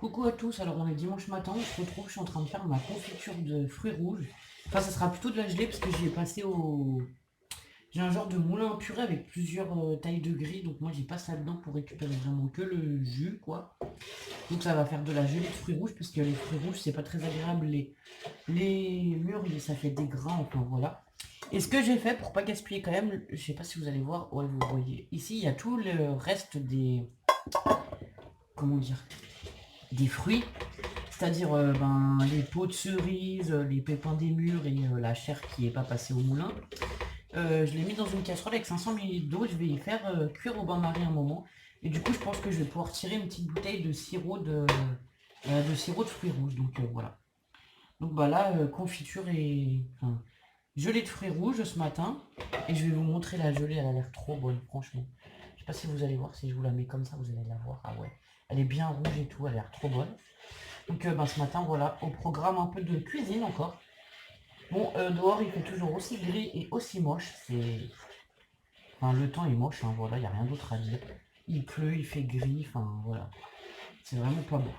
Coucou à tous, alors on est dimanche matin, on se retrouve, je suis en train de faire ma confiture de fruits rouges. Enfin ça sera plutôt de la gelée parce que j'y ai passé au... J'ai un genre de moulin à purée avec plusieurs tailles de gris, donc moi j'y passe là-dedans pour récupérer vraiment que le jus quoi. Donc ça va faire de la gelée de fruits rouges parce que les fruits rouges c'est pas très agréable, les mûres ça fait des grains, enfin voilà. Et ce que j'ai fait pour pas gaspiller quand même, je sais pas si vous allez voir, ouais vous voyez, ici il y a tout le reste des... Comment dire? Des fruits. C'est-à-dire les pots de cerises, les pépins des mûres et la chair qui n'est pas passée au moulin. Je l'ai mis dans une casserole avec 500 ml d'eau. Je vais y faire cuire au bain-marie un moment. Et du coup, je pense que je vais pouvoir tirer une petite bouteille de sirop de fruits rouges. Donc voilà. Donc bah là, confiture et... Enfin, gelée de fruits rouges ce matin. Et je vais vous montrer la gelée. Elle a l'air trop bonne, franchement. Je sais pas si vous allez voir. Si je vous la mets comme ça, vous allez la voir. Ah ouais. Elle est bien rouge et tout. Elle a l'air trop bonne. Donc ce matin, voilà, au programme un peu de cuisine encore. Bon, dehors, il fait toujours aussi gris et aussi moche. Enfin, le temps est moche, hein, voilà, il n'y a rien d'autre à dire. Il pleut, il fait gris, enfin, voilà. C'est vraiment pas beau.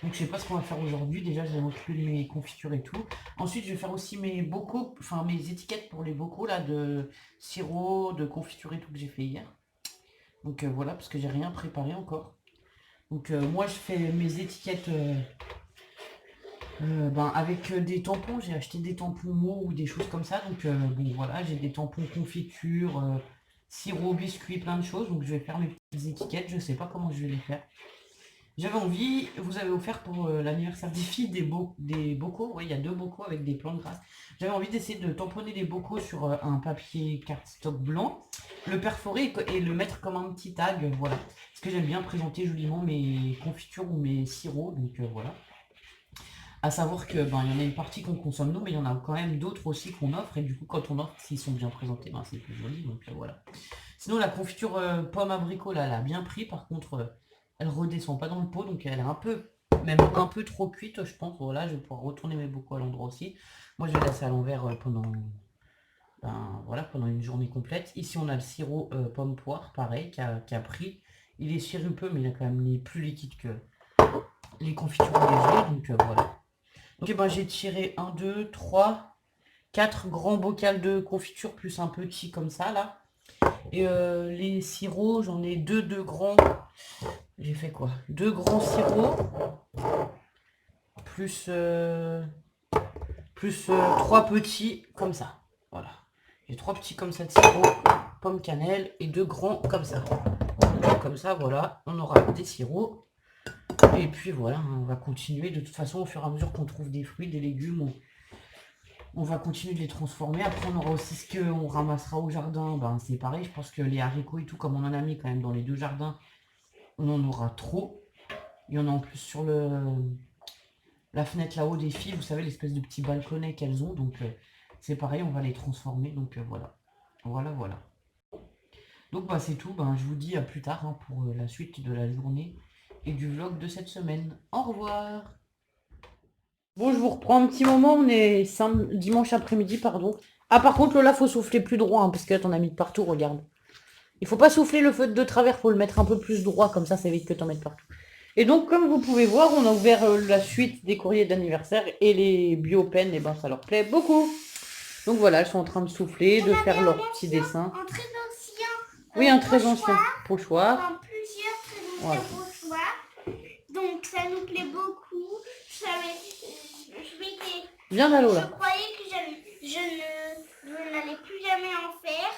Donc je sais pas ce qu'on va faire aujourd'hui. Déjà, je vais m'occuper de mes confitures et tout. Ensuite, je vais faire aussi mes bocaux, enfin mes étiquettes pour les bocaux, là, de sirop, de confiture et tout que j'ai fait hier. Donc voilà, parce que j'ai rien préparé encore. Donc moi, je fais mes étiquettes... avec des tampons, j'ai acheté des tampons mots ou des choses comme ça. Donc bon voilà, j'ai des tampons confiture, sirop, biscuits, plein de choses. Donc je vais faire mes petites étiquettes, je sais pas comment je vais les faire. J'avais envie, vous avez offert pour l'anniversaire des filles des bocaux. Oui, il y a 2 bocaux avec des plantes grasses. J'avais envie d'essayer de tamponner les bocaux sur un papier cardstock blanc, le perforer et le mettre comme un petit tag, voilà. Parce que j'aime bien présenter joliment mes confitures ou mes sirops, donc voilà. À savoir que il y en a une partie qu'on consomme nous, mais il y en a quand même d'autres aussi qu'on offre. Et du coup, quand on offre, s'ils sont bien présentés, c'est plus joli. Donc voilà. Sinon, la confiture pomme abricot, là, elle a bien pris. Par contre, elle redescend pas dans le pot. Donc elle est un peu, même un peu trop cuite, je pense. Voilà, je vais pouvoir retourner mes bocaux à l'endroit aussi. Moi, je vais laisser à l'envers pendant une journée complète. Ici, on a le sirop pomme poire, pareil, qui a pris. Il est sirupeux, mais il a quand même les plus liquides que les confitures légères. Donc voilà. Ok, j'ai tiré 1, 2, 3, 4 grands bocals de confiture plus un petit comme ça là. Et les sirops, j'en ai deux grands. J'ai fait quoi? 2 grands sirops plus, plus 3 petits comme ça. Voilà. J'ai 3 petits comme ça de sirop, pomme cannelle et 2 grands comme ça. Donc, comme ça, voilà, on aura des sirops. Et puis voilà, on va continuer. De toute façon, au fur et à mesure qu'on trouve des fruits, des légumes, on va continuer de les transformer. Après, on aura aussi ce qu'on ramassera au jardin. C'est pareil, je pense que les haricots et tout, comme on en a mis quand même dans les 2 jardins, on en aura trop. Il y en a en plus sur la fenêtre là-haut des filles, vous savez, l'espèce de petit balconnet qu'elles ont. Donc, c'est pareil, on va les transformer. Donc, voilà. Voilà, voilà. Donc, c'est tout. Je vous dis à plus tard pour la suite de la journée et du vlog de cette semaine. Au revoir. Bon, je vous reprends un petit moment, on est dimanche après-midi, pardon. Ah, par contre, Lola, faut souffler plus droit, parce que là, t'en as mis de partout, regarde. Il faut pas souffler le feu de travers, faut le mettre un peu plus droit, comme ça évite que t'en mettes partout. Et donc, comme vous pouvez voir, on a ouvert la suite des courriers d'anniversaire, et les bio-pens, ça leur plaît beaucoup. Donc voilà, elles sont en train de souffler, de faire leur petit dessin. Un très ancien Oui, un très ancien pochoir. Enfin, plusieurs très anciens pochoirs. Donc ça nous plaît beaucoup. Viens là, Lola. Je croyais que je n'allais plus jamais en faire.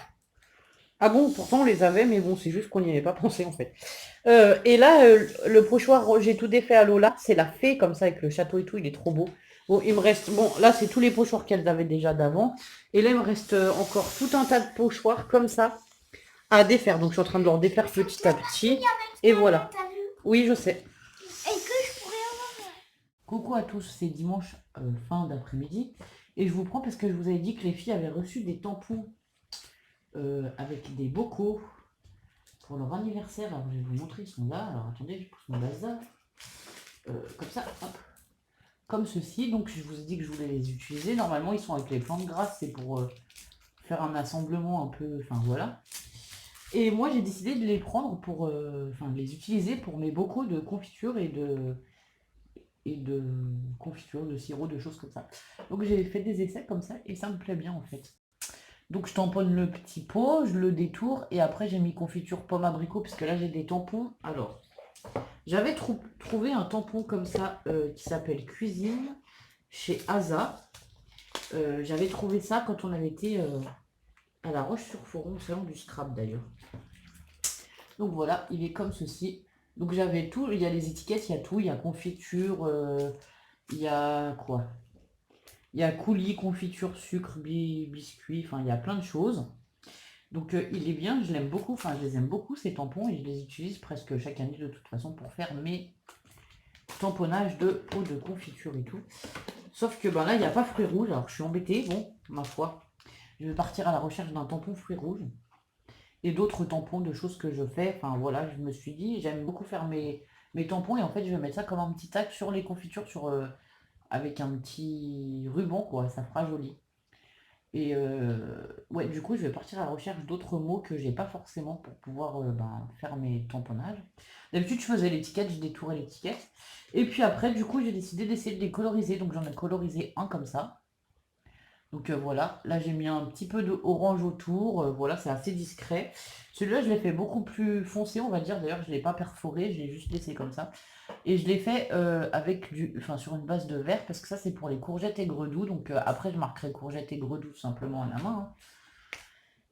Ah bon, pourtant on les avait, mais bon, c'est juste qu'on n'y avait pas pensé en fait. Et là, le pochoir, j'ai tout défait à Lola, c'est la fée comme ça avec le château et tout, il est trop beau. Bon, il me reste, bon, là c'est tous les pochoirs qu'elles avaient déjà d'avant. Et là, il me reste encore tout un tas de pochoirs comme ça à défaire. Donc je suis en train de leur défaire petit à petit. Et voilà. Oui, je sais. Et que je pourrais avoir. Coucou à tous, c'est dimanche fin d'après-midi. Et je vous prends parce que je vous avais dit que les filles avaient reçu des tampons avec des bocaux pour leur anniversaire. Alors je vais vous montrer, ils sont là. Alors attendez, je pousse mon bazar. Comme ça, hop. Comme ceci. Donc je vous ai dit que je voulais les utiliser. Normalement, ils sont avec les plantes grasses. C'est pour faire un assemblement un peu. Enfin voilà. Et moi, j'ai décidé de les prendre pour, enfin, de les utiliser pour mes bocaux de confiture et de confiture, de sirop, de choses comme ça. Donc j'ai fait des essais comme ça et ça me plaît bien en fait. Donc je tamponne le petit pot, je le détourne et après j'ai mis confiture pomme abricot parce que là j'ai des tampons. Alors, j'avais trouvé un tampon comme ça qui s'appelle Cuisine chez Asa. J'avais trouvé ça quand on avait été à La Roche-sur-Foron, au salon du scrap d'ailleurs. Donc voilà, il est comme ceci. Donc j'avais tout, il y a les étiquettes, il y a tout, il y a confiture, il y a quoi? Il y a coulis, confiture, sucre, biscuit, enfin il y a plein de choses. Donc il est bien, je l'aime beaucoup, enfin je les aime beaucoup ces tampons et je les utilise presque chaque année de toute façon pour faire mes tamponnages de pots de confiture et tout. Sauf que ben là il n'y a pas fruits rouges, alors je suis embêtée, bon, ma foi. Je vais partir à la recherche d'un tampon fruits rouges et d'autres tampons de choses que je fais. Enfin voilà, je me suis dit, j'aime beaucoup faire mes tampons et en fait je vais mettre ça comme un petit tag sur les confitures avec un petit ruban quoi, ça fera joli. Et ouais, du coup, je vais partir à la recherche d'autres mots que j'ai pas forcément pour pouvoir faire mes tamponnages. D'habitude, je faisais l'étiquette, je détourais l'étiquette. Et puis après, du coup, j'ai décidé d'essayer de les coloriser. Donc j'en ai colorisé un comme ça. Donc voilà, là j'ai mis un petit peu de orange autour. Voilà, c'est assez discret. Celui-là, je l'ai fait beaucoup plus foncé, on va dire. D'ailleurs, je ne l'ai pas perforé, je l'ai juste laissé comme ça. Et je l'ai fait sur une base de verre parce que ça c'est pour les courgettes et gredous. Donc après je marquerai courgettes et gredous simplement à la main, hein.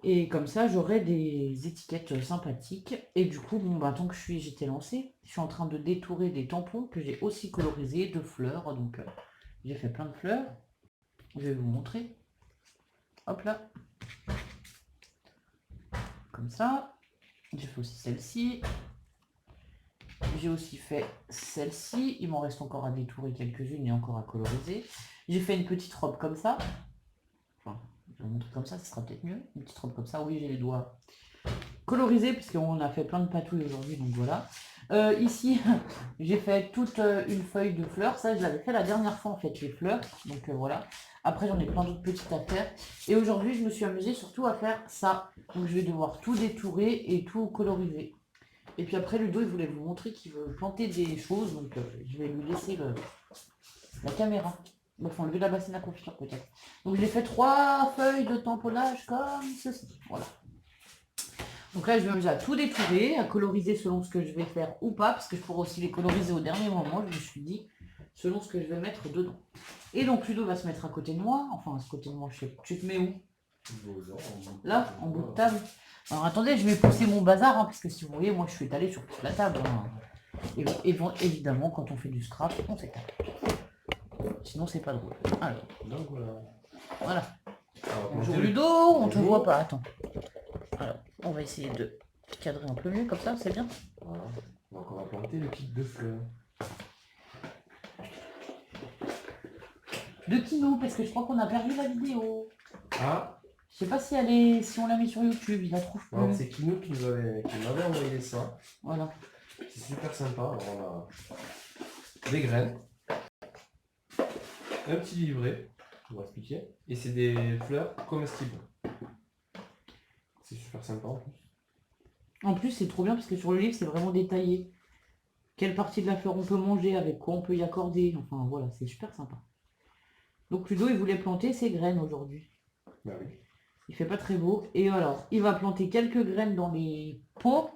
Et comme ça j'aurai des étiquettes sympathiques. Et du coup, bon bah tant que j'étais lancée, je suis en train de détourer des tampons que j'ai aussi colorisés de fleurs. Donc j'ai fait plein de fleurs. Je vais vous montrer. Hop là. Comme ça. J'ai fait aussi celle-ci. J'ai aussi fait celle-ci. Il m'en reste encore à détourer quelques-unes et encore à coloriser. J'ai fait une petite robe comme ça. Enfin, je vais vous montrer comme ça sera peut-être mieux. Une petite robe comme ça. Oui, j'ai les doigts colorisés puisqu'on a fait plein de patouilles aujourd'hui. Donc voilà. Ici, j'ai fait toute une feuille de fleurs. Ça, je l'avais fait la dernière fois en fait, les fleurs. Donc voilà. Après, j'en ai plein d'autres petites à faire. Et aujourd'hui, je me suis amusée surtout à faire ça. Donc je vais devoir tout détourer et tout coloriser. Et puis après, Ludo, il voulait vous montrer qu'il veut planter des choses, donc je vais lui laisser la caméra. Enfin, enlever la bassine à confiture peut-être. Donc j'ai fait 3 feuilles de tamponnage comme ceci. Voilà. Donc là, je vais m'amuser à tout détourer, à coloriser selon ce que je vais faire ou pas, parce que je pourrais aussi les coloriser au dernier moment, je me suis dit, selon ce que je vais mettre dedans. Et donc Ludo va se mettre à côté de moi. Enfin, à ce côté de moi, je sais. Tu te mets où? Là, en bout de table. Alors attendez, je vais pousser mon bazar, hein, parce que si vous voyez, moi je suis étalée sur toute la table, hein. Et bon, évidemment, quand on fait du scrap, on s'étale. Sinon, c'est pas drôle. Alors, Donc voilà. voilà. Alors, Bonjour montez Ludo, on te Bonjour. voit pas, attends. Alors, on va essayer de cadrer un peu mieux, comme ça, c'est bien. Voilà. Donc on va planter le kit de fleurs. De Kino, parce que je crois qu'on a perdu la vidéo. Ah, Je sais pas si on l'a mis sur YouTube, il la trouve alors plus. c'est Kino qui m'avait envoyé ça. Voilà. C'est super sympa. Alors on a des graines, un petit livret, on va expliquer. Et c'est des fleurs comestibles. C'est super sympa en plus. En plus, c'est trop bien, parce que sur le livre, c'est vraiment détaillé. Quelle partie de la fleur on peut manger, avec quoi on peut y accorder. Enfin, voilà, c'est super sympa. Donc Ludo, il voulait planter ses graines aujourd'hui. Bah oui. Il fait pas très beau. Et alors, il va planter quelques graines dans les pots.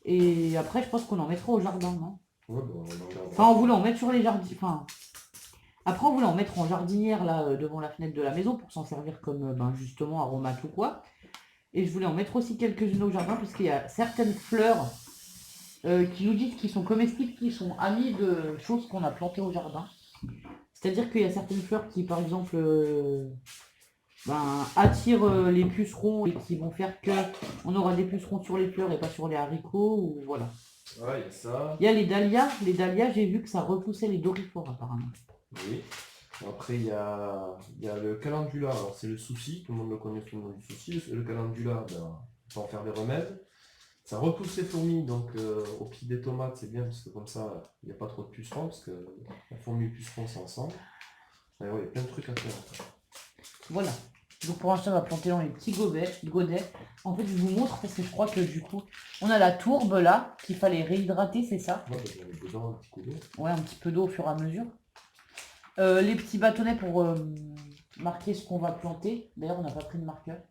Et après, je pense qu'on en mettra au jardin, non? Ouais, bah, on en gardera. Enfin, on voulait en mettre sur les jardins. Enfin, après, on voulait en mettre en jardinière, là, devant la fenêtre de la maison, pour s'en servir comme, justement, aromate ou quoi. Et je voulais en mettre aussi quelques-unes au jardin, parce qu'il y a certaines fleurs qui nous disent qu'ils sont comestibles, qui sont amis de choses qu'on a plantées au jardin. C'est-à-dire qu'il y a certaines fleurs qui, par exemple, attirent les pucerons et qui vont faire que on aura des pucerons sur les fleurs et pas sur les haricots, ou voilà. Ouais, il y a ça. Il y a les dahlias. Les dahlias, j'ai vu que ça repoussait les dorifores apparemment. Oui. Après, il y a le calendula. Alors, c'est le souci. Tout le monde le connaît sous le nom du souci. Le calendula, ben, on peut en faire des remèdes. Ça repousse les fourmis. Donc, au pied des tomates, c'est bien parce que comme ça, il n'y a pas trop de pucerons. Parce que la fourmi et le puceron, c'est ensemble. Et ouais, il y a plein de trucs à faire. En fait. Voilà. Donc pour l'instant, on va planter dans les petits godets. En fait, je vous montre parce que je crois que du coup, on a la tourbe là qu'il fallait réhydrater, c'est ça? Ouais, je vais mettre dedans un petit coup d'eau. Ouais, un petit peu d'eau au fur et à mesure. Les petits bâtonnets pour marquer ce qu'on va planter. D'ailleurs, on n'a pas pris de marqueur.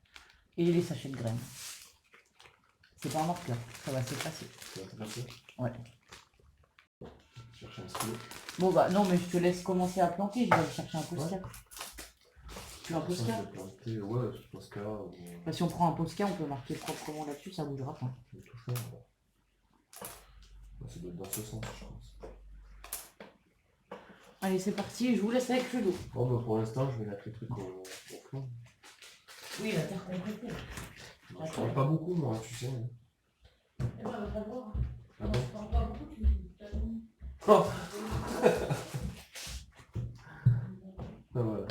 Et les sachets de graines. C'est pas un marqueur, ça va s'effacer. Ça va te passer? Ouais. Je cherche un stylo. Bon bah non, mais je te laisse commencer à planter. Je vais aller chercher un Posca. Ouais. Tu veux un Posca? Je vais planter, ouais, ce Posca. Ou... Bah, si on prend un Posca, on peut marquer proprement là-dessus, ça bougera pas. Je vais tout faire. Ça doit être dans ce sens, je pense. Allez, c'est parti, je vous laisse avec le dos. Bon, bah, pour l'instant, je vais mettre les trucs au fond. Oui, la terre complète. Je parle pas beaucoup, moi, tu sais. Eh ben, on va voir. Ah bon? Je parle pas beaucoup, tu Oh. Ah, voilà.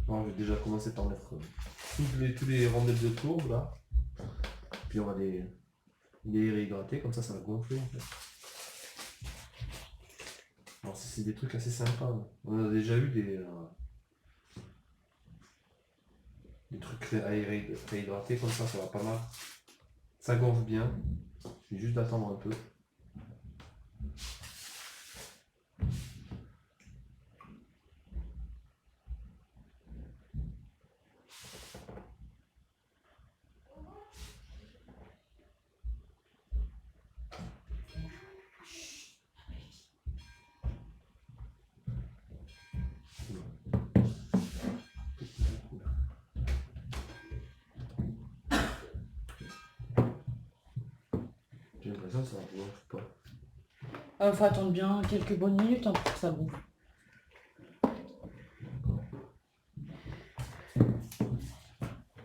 Bon, je vais déjà commencer par mettre tous les rondelles de tourbe là. Puis on va les réhydrater, comme ça va gonfler en fait. Alors c'est des trucs assez sympas. Hein. On a déjà eu des trucs réhydratés comme ça va pas mal. Ça gonfle bien. Il suffit juste d'attendre un peu. J'ai l'impression que ça ne gonfle pas. Faut attendre bien quelques bonnes minutes hein, pour que ça gonfle.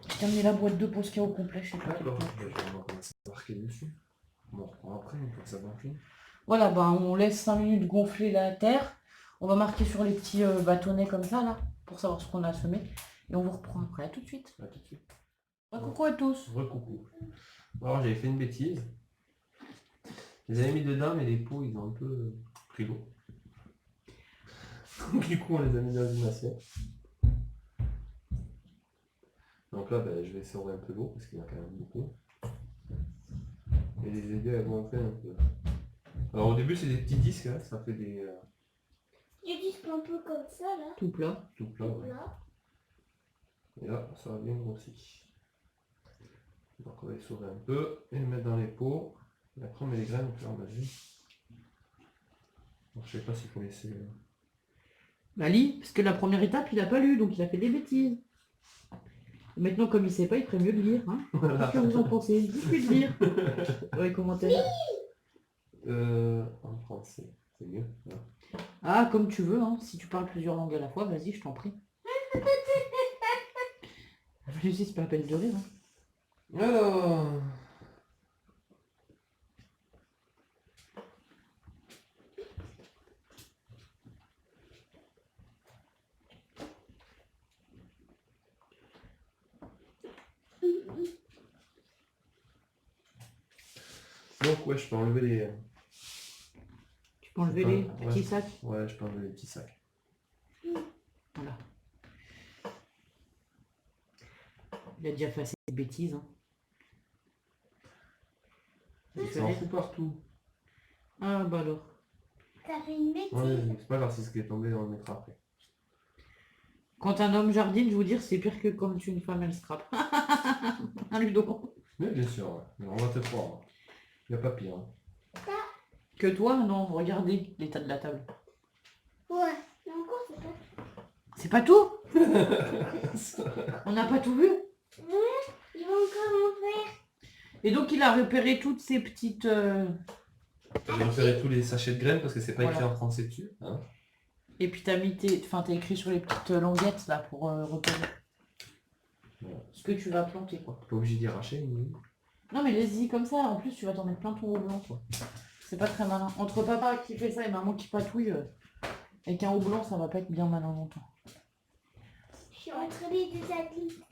J'ai terminé la boîte de Posca au complet, je sais pas. D'accord, on va commencer à marquer dessus. On reprend après, une fois que ça gonfle. Voilà, ben on laisse 5 minutes gonfler la terre. On va marquer sur les petits bâtonnets comme ça là, pour savoir ce qu'on a semé. Et on vous reprend après, à tout de suite. À tout de suite. Coucou à tous. Recoucou. Alors j'avais fait une bêtise. Je les avais mis dedans, mais les pots ils ont un peu pris l'eau. Du coup on les a mis dans une assiette. Donc là ben, je vais sauver un peu l'eau parce qu'il y en a quand même beaucoup. Et les aider à gonfler un peu. Alors au début c'est des petits disques, hein, ça fait des Je dis un peu comme ça là. Tout plat. tout plats. Ouais. Là. Et là ça va bien grossir. Donc on va les sauver un peu et les mettre dans les pots. Et après on met les graines au fur et à mesure. Donc, je sais pas s'il faut laisser... Bah lis, parce que la première étape, il a pas lu, donc il a fait des bêtises. Et maintenant, comme il sait pas, il ferait mieux de lire. Hein. Qu'est-ce que vous en pensez? Dites-lui de lire. Dans les commentaires. En français, c'est mieux. Hein. Ah, comme tu veux, hein. Si tu parles plusieurs langues à la fois, vas-y, je t'en prie. Je sais, c'est pas la peine de rire. Hein. Alors... Donc ouais, je peux enlever les... Tu peux enlever les petits sacs. Ouais, je peux enlever les petits sacs. Voilà. Il a déjà fait assez de bêtises. Hein. Ça en fout partout. Ah bah alors. T'as fait une bêtise. Ouais, c'est pas grave, si ce qui est tombé, on le mettra après. Quand un homme jardine, je vous dire, c'est pire que quand une femme elle scrape. Un Ludo. Mais bien sûr, ouais. Mais on va te croire. Il n'y a pas pire. Hein. Que toi, non, regardez l'état de la table. Ouais, mais encore c'est pas. C'est pas tout. On n'a pas tout vu. Ouais, il va encore en faire. Et donc il a repéré toutes ces petites... J'ai repéré tous les sachets de graines parce que c'est pas écrit Voilà. en français dessus. Hein. Et puis t'as mis tes... Enfin t'as écrit sur les petites languettes là pour repérer Voilà. ce que tu vas planter quoi. Pas obligé d'y arracher. Mais... Non mais laisse-y comme ça, en plus tu vas t'en mettre plein ton haut blanc toi. C'est pas très malin. Entre papa qui fait ça et maman qui patouille, avec un haut blanc ça va pas être bien malin longtemps. Je suis entre les deux satellites.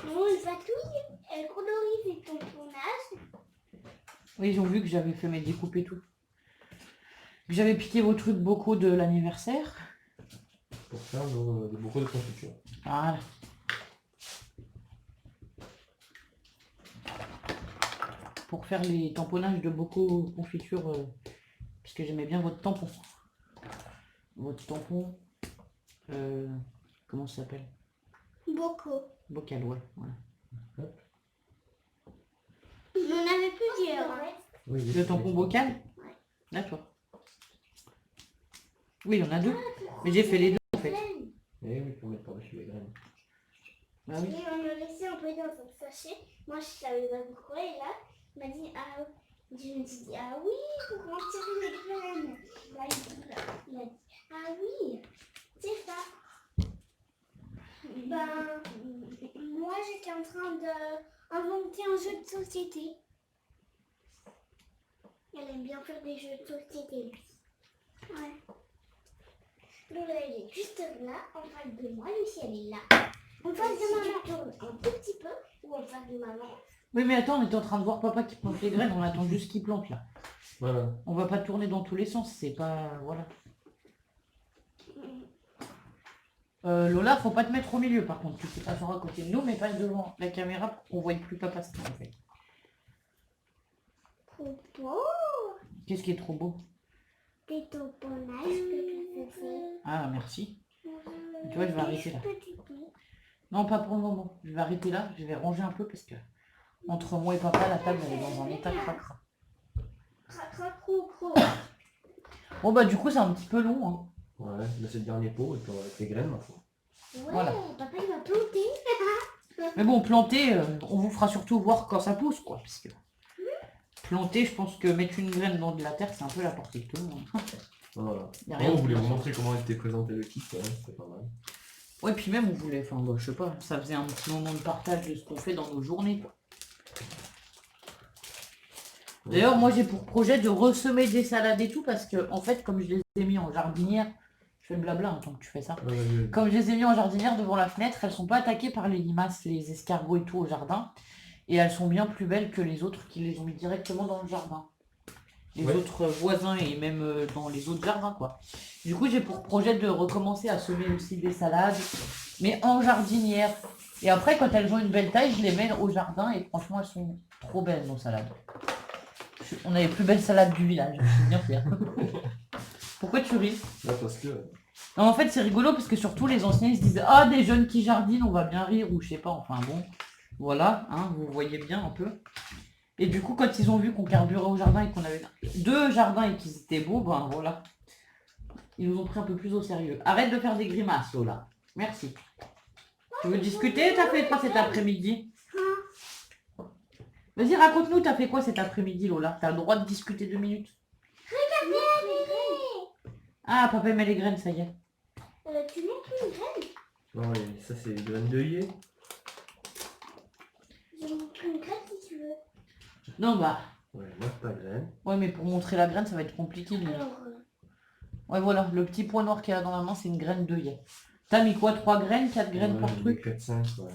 Non, elle patouille, elle colorise ton tournage. Oui, ils ont vu que j'avais fait mes découpes et tout. Que j'avais piqué vos trucs beaucoup de l'anniversaire. pour faire des bocaux de confiture. Voilà. Pour faire les tamponnages de bocaux confiture, puisque j'aimais bien votre tampon. Votre tampon, comment ça s'appelle? Beaucoup. Bocal, ouais. Voilà. Hop. On en avait plusieurs. Hein. Oui, Le tampon bocal? Ouais. D'accord. Oui, il y en a deux. Mais j'ai fait les deux en fait. Et oui, pour mettre par-dessus les graines. Bah oui. Et on a laissé un peu dans un sachet. Moi, je savais pas pourquoi. Et là, il m'a dit, ah, je me suis dit, ah oui, pour retirer les graines. Là, il a dit, ah oui, c'est ça. Ben, moi, j'étais en train d'inventer un jeu de société. Elle aime bien faire des jeux de société, lui. Ouais. Lola, elle est juste là, en face de moi. Lucie, elle est là. En face de maman, tourne un tout petit peu. Ou en face de maman. Oui, mais attends, on était en train de voir papa qui plante les graines, on attend juste qu'il plante là. Voilà. On va pas tourner dans tous les sens, c'est pas... Voilà. Lola, faut pas te mettre au milieu par contre, tu peux t'asseoir à côté de nous, mais pas devant la caméra pour qu'on voie plus papa ce qu'il fait. Trop beau. Qu'est-ce qui est trop beau? Des tamponnages que tu fais. Ah, merci. Tu vois, je vais arrêter là. Petit peu. Non, pas pour le moment. Je vais arrêter là, je vais ranger un peu parce que entre moi et papa, la table elle est dans un état cracra. Cracra-crou-crou. Bon bah du coup c'est un petit peu long. Hein. Ouais, là c'est le dernier pot et puis on va mettre les graines, ma foi. Ouais, Voilà. papa il m'a planté. Mais bon, planter, on vous fera surtout voir quand ça pousse quoi. Parce que planter, je pense que mettre une graine dans de la terre, c'est un peu la portée de tout le monde. Voilà. Y a rien On de voulait plus. vous montrer comment était présenté le kit, ouais, c'était pas mal. Ouais, puis même on voulait, enfin bah, je sais pas, ça faisait un petit moment de partage de ce qu'on fait dans nos journées quoi. D'ailleurs, moi j'ai pour projet de ressemer des salades et tout parce que en fait, comme je les ai mis en jardinière, je fais le blabla hein, tant que tu fais ça. Comme je les ai mis en jardinière devant la fenêtre, elles sont pas attaquées par les limaces, les escargots et tout au jardin. Et elles sont bien plus belles que les autres qui les ont mis directement dans le jardin. Les Ouais. autres voisins et même dans les autres jardins quoi. Du coup j'ai pour projet de recommencer à semer aussi des salades, mais en jardinière. Et après quand elles ont une belle taille, je les mets au jardin et franchement elles sont trop belles nos salades. On a les plus belles salades du village, je suis bien fière. Pourquoi tu ris? Là, parce que... Non, en fait c'est rigolo parce que surtout les anciens ils se disent ah des jeunes qui jardinent on va bien rire ou je sais pas, enfin bon. Voilà, hein, vous voyez bien un peu. Et du coup, quand ils ont vu qu'on carburait au jardin et qu'on avait 2 jardins et qu'ils étaient beaux, ben voilà. Ils nous ont pris un peu plus au sérieux. Arrête de faire des grimaces, Lola. Merci. Tu veux discuter? T'as fait quoi cet après-midi? Vas-y, raconte-nous, t'as fait quoi cet après-midi, Lola? T'as le droit de discuter 2 minutes. Ah, papa met les graines, ça y est. Tu montres une graine? Non, et ça c'est les graines d'œillet. Je montre une graine si tu veux. Non, bah... Ouais, moi c'est pas graine. Ouais, mais pour montrer la graine, ça va être compliqué. Mais... Alors, Ouais, voilà, le petit point noir qu'elle a dans la main, c'est une graine d'œillet. T'as mis quoi? 3 graines, 4 graines par truc? 4-5, ouais.